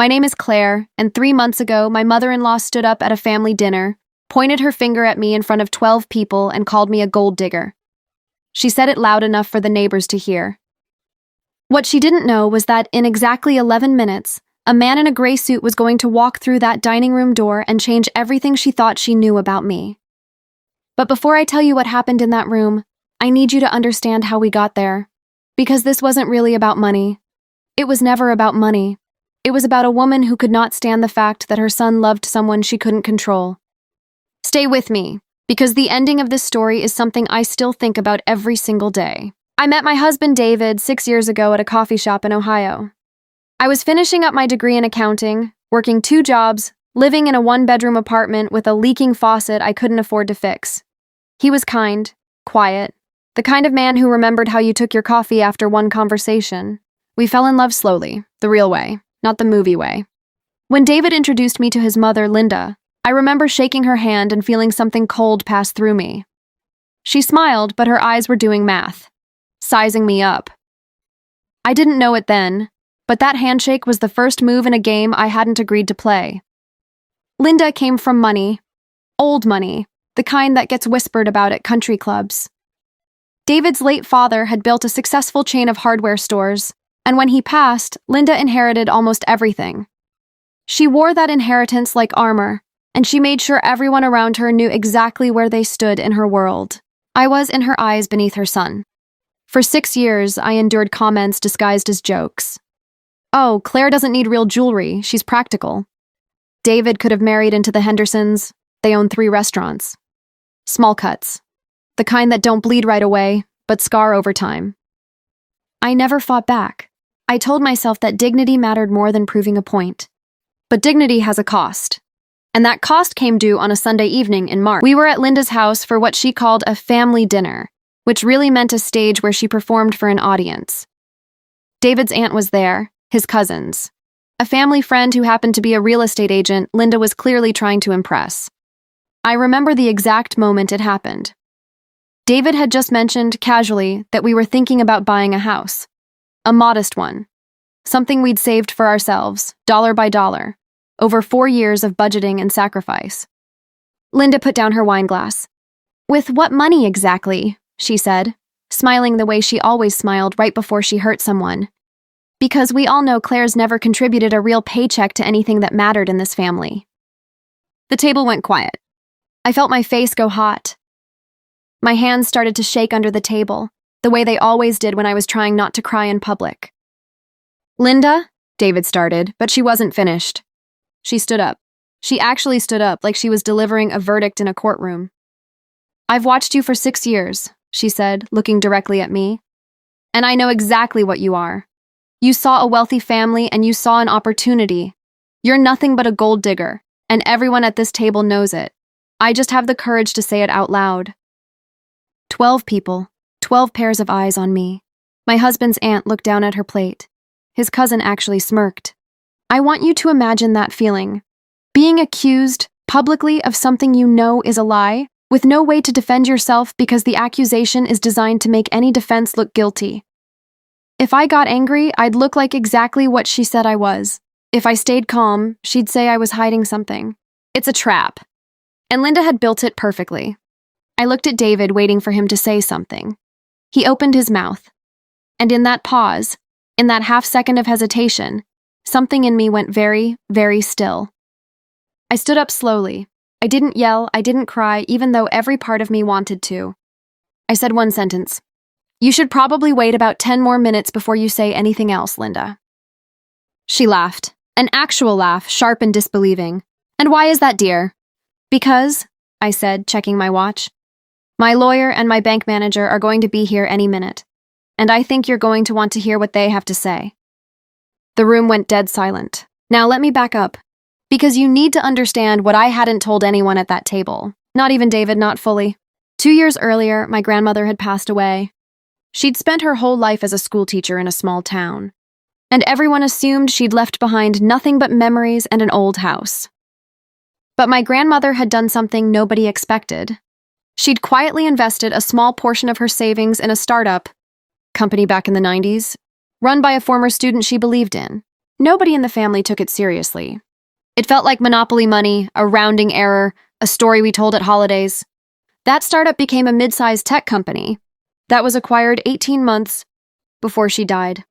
My name is Claire, and 3 months ago, my mother-in-law stood up at a family dinner, pointed her finger at me in front of 12 people, and called me a gold digger. She said it loud enough for the neighbors to hear. What she didn't know was that in exactly 11 minutes, a man in a gray suit was going to walk through that dining room door and change everything she thought she knew about me. But before I tell you what happened in that room, I need you to understand how we got there. Because this wasn't really about money. It was never about money. It was about a woman who could not stand the fact that her son loved someone she couldn't control. Stay with me, because the ending of this story is something I still think about every single day. I met my husband David 6 years ago at a coffee shop in Ohio. I was finishing up my degree in accounting, working 2 jobs, living in a 1-bedroom apartment with a leaking faucet I couldn't afford to fix. He was kind, quiet, the kind of man who remembered how you took your coffee after one conversation. We fell in love slowly, the real way, not the movie way. When David introduced me to his mother, Linda, I remember shaking her hand and feeling something cold pass through me. She smiled, but her eyes were doing math, sizing me up. I didn't know it then, but that handshake was the first move in a game I hadn't agreed to play. Linda came from money, old money, the kind that gets whispered about at country clubs. David's late father had built a successful chain of hardware stores, and when he passed, Linda inherited almost everything. She wore that inheritance like armor, and she made sure everyone around her knew exactly where they stood in her world. I was in her eyes beneath her sun. For 6 years, I endured comments disguised as jokes. Oh, Claire doesn't need real jewelry, she's practical. David could have married into the Hendersons. They own 3 restaurants. Small cuts. The kind that don't bleed right away, but scar over time. I never fought back. I told myself that dignity mattered more than proving a point. But dignity has a cost. And that cost came due on a Sunday evening in March. We were at Linda's house for what she called a family dinner, which really meant a stage where she performed for an audience. David's aunt was there, his cousins. A family friend who happened to be a real estate agent Linda was clearly trying to impress. I remember the exact moment it happened. David had just mentioned, casually, that we were thinking about buying a house. A modest one. Something we'd saved for ourselves, dollar by dollar, over 4 years of budgeting and sacrifice. Linda put down her wine glass. "With what money exactly?" she said, smiling the way she always smiled right before she hurt someone. Because we all know Claire's never contributed a real paycheck to anything that mattered in this family. The table went quiet. I felt my face go hot. My hands started to shake under the table, the way they always did when I was trying not to cry in public. "Linda?" David started, but she wasn't finished. She stood up. She actually stood up like she was delivering a verdict in a courtroom. "I've watched you for 6 years," she said, looking directly at me. "And I know exactly what you are. You saw a wealthy family and you saw an opportunity. You're nothing but a gold digger, and everyone at this table knows it. I just have the courage to say it out loud." 12 people, 12 pairs of eyes on me. My husband's aunt looked down at her plate. His cousin actually smirked. I want you to imagine that feeling. Being accused, publicly, of something you know is a lie, with no way to defend yourself because the accusation is designed to make any defense look guilty. If I got angry, I'd look like exactly what she said I was. If I stayed calm, she'd say I was hiding something. It's a trap. And Linda had built it perfectly. I looked at David, waiting for him to say something. He opened his mouth. And in that pause, in that half-second of hesitation, something in me went very, very still. I stood up slowly. I didn't yell, I didn't cry, even though every part of me wanted to. I said one sentence. "You should probably wait about 10 more minutes before you say anything else, Linda." She laughed. An actual laugh, sharp and disbelieving. "And why is that, dear?" "Because," I said, checking my watch, "my lawyer and my bank manager are going to be here any minute, and I think you're going to want to hear what they have to say." The room went dead silent. Now let me back up, because you need to understand what I hadn't told anyone at that table. Not even David, not fully. 2 years earlier, my grandmother had passed away. She'd spent her whole life as a schoolteacher in a small town, and everyone assumed she'd left behind nothing but memories and an old house. But my grandmother had done something nobody expected. She'd quietly invested a small portion of her savings in a startup company back in the 90s, run by a former student she believed in. Nobody in the family took it seriously. It felt like monopoly money, a rounding error, a story we told at holidays. That startup became a mid-sized tech company that was acquired 18 months before she died.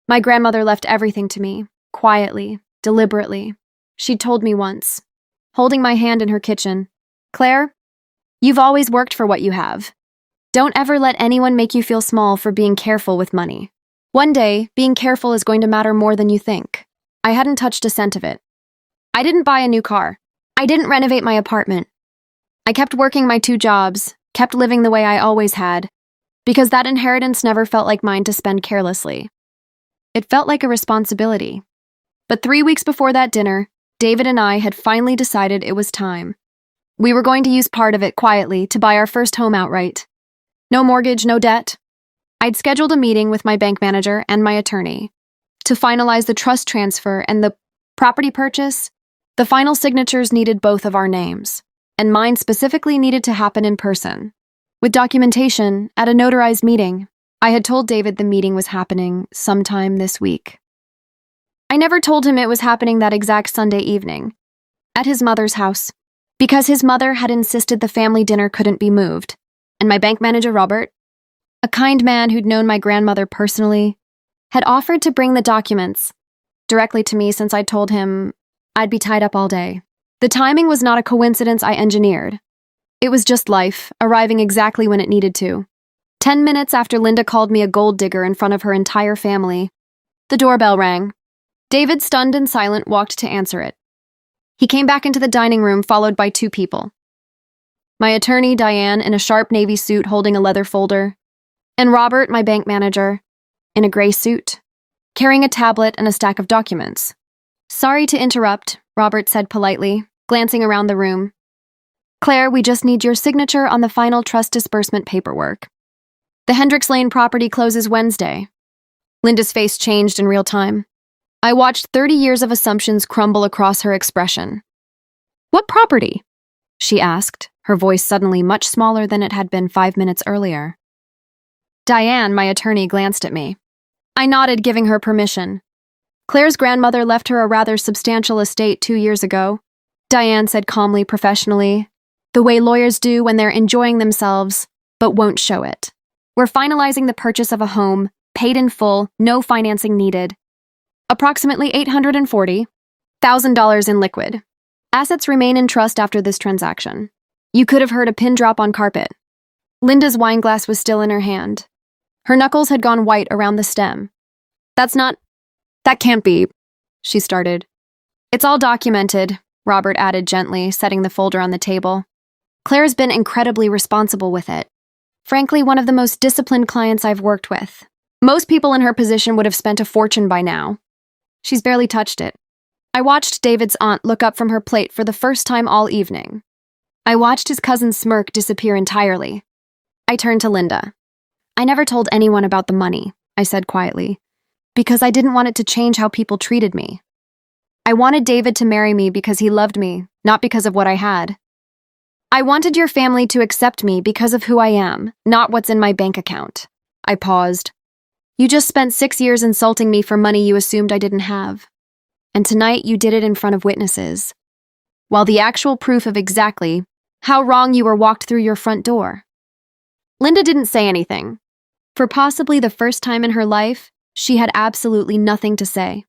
My grandmother left everything to me, quietly, deliberately. She'd told me once, holding my hand in her kitchen, "Claire, you've always worked for what you have. Don't ever let anyone make you feel small for being careful with money. One day, being careful is going to matter more than you think." I hadn't touched a cent of it. I didn't buy a new car. I didn't renovate my apartment. I kept working my 2 jobs, kept living the way I always had, because that inheritance never felt like mine to spend carelessly. It felt like a responsibility. But 3 weeks before that dinner, David and I had finally decided it was time. We were going to use part of it quietly to buy our first home outright. No mortgage, no debt. I'd scheduled a meeting with my bank manager and my attorney to finalize the trust transfer and the property purchase. The final signatures needed both of our names, and mine specifically needed to happen in person, with documentation at a notarized meeting. I had told David the meeting was happening sometime this week. I never told him it was happening that exact Sunday evening, at his mother's house, because his mother had insisted the family dinner couldn't be moved, and my bank manager, Robert, a kind man who'd known my grandmother personally, had offered to bring the documents directly to me since I'd told him I'd be tied up all day. The timing was not a coincidence I engineered. It was just life, arriving exactly when it needed to. 10 minutes after Linda called me a gold digger in front of her entire family, the doorbell rang. David, stunned and silent, walked to answer it. He came back into the dining room, followed by 2 people. My attorney, Diane, in a sharp navy suit holding a leather folder, and Robert, my bank manager, in a gray suit, carrying a tablet and a stack of documents. "Sorry to interrupt," Robert said politely, glancing around the room. "Claire, we just need your signature on the final trust disbursement paperwork. The Hendricks Lane property closes Wednesday." Linda's face changed in real time. I watched 30 years of assumptions crumble across her expression. "What property?" she asked, her voice suddenly much smaller than it had been 5 minutes earlier. Diane, my attorney, glanced at me. I nodded, giving her permission. "Claire's grandmother left her a rather substantial estate 2 years ago," Diane said calmly, professionally, the way lawyers do when they're enjoying themselves, but won't show it. "We're finalizing the purchase of a home, paid in full, no financing needed. Approximately $840,000 in liquid. Assets remain in trust after this transaction." You could have heard a pin drop on carpet. Linda's wine glass was still in her hand. Her knuckles had gone white around the stem. That can't be," she started. "It's all documented," Robert added gently, setting the folder on the table. "Claire's been incredibly responsible with it. Frankly, one of the most disciplined clients I've worked with. Most people in her position would have spent a fortune by now. She's barely touched it." I watched David's aunt look up from her plate for the first time all evening. I watched his cousin's smirk disappear entirely. I turned to Linda. "I never told anyone about the money," I said quietly, "because I didn't want it to change how people treated me. I wanted David to marry me because he loved me, not because of what I had. I wanted your family to accept me because of who I am, not what's in my bank account." I paused. "You just spent 6 years insulting me for money you assumed I didn't have. And tonight you did it in front of witnesses, while the actual proof of exactly how wrong you were walked through your front door." Linda didn't say anything. For possibly the first time in her life, she had absolutely nothing to say.